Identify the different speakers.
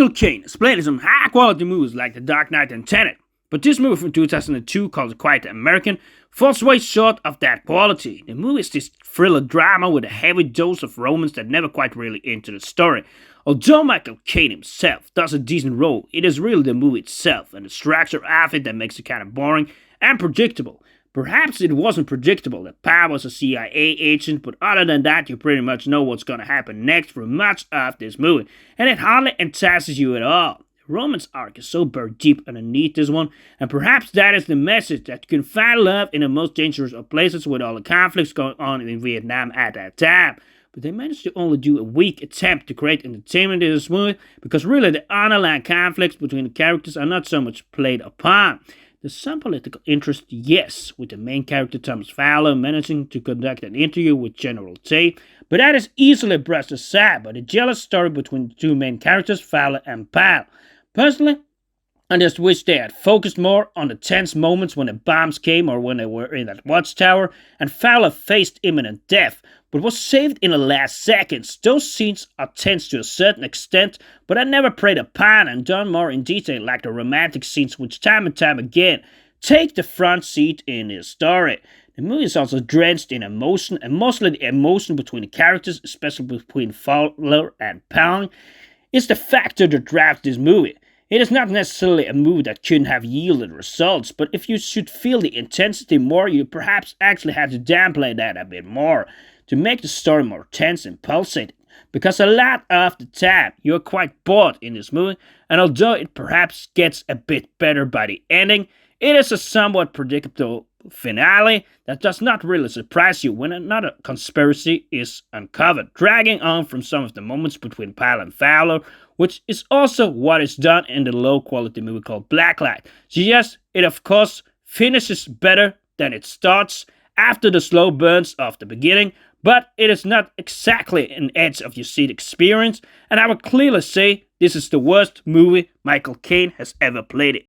Speaker 1: Michael Caine has played in some high-quality movies like The Dark Knight and Tenet, but this movie from 2002 called The Quiet American falls way short of that quality. The movie is this thriller drama with a heavy dose of romance that never quite really into the story. Although Michael Caine himself does a decent role, it is really the movie itself and the structure of it that makes it kind of boring and predictable. Perhaps it wasn't predictable that Pa was a CIA agent, but other than that, you pretty much know what's gonna happen next for much of this movie, and it hardly entices you at all. The romance arc is so buried deep underneath this one, and perhaps that is the message that you can find love in the most dangerous of places with all the conflicts going on in Vietnam at that time. But they managed to only do a weak attempt to create entertainment in this movie, because really the underlying conflicts between the characters are not so much played upon. There's some political interest, yes, with the main character Thomas Fowler managing to conduct an interview with General Tay, but that is easily brushed aside by the jealous story between the two main characters, Fowler and Powell. Personally, I just wish they had focused more on the tense moments when the bombs came or when they were in that watchtower and Fowler faced imminent death, but was saved in the last seconds. Those scenes are tense to a certain extent, but I never preyed upon and done more in detail like the romantic scenes which time and time again take the front seat in this story. The movie is also drenched in emotion, and mostly the emotion between the characters, especially between Fowler and Powell, is the factor that drives this movie. It is not necessarily a movie that couldn't have yielded results, but if you should feel the intensity more, you perhaps actually had to downplay that a bit more to make the story more tense and pulsating. Because a lot of the time, you're quite bored in this movie, and although it perhaps gets a bit better by the ending, it is a somewhat predictable finale that does not really surprise you when another conspiracy is uncovered, dragging on from some of the moments between Powell and Fowler, which is also what is done in the low-quality movie called Blacklight. So yes, it of course finishes better than it starts after the slow burns of the beginning, but it is not exactly an edge-of-your-seat experience, and I would clearly say this is the worst movie Michael Caine has ever played in.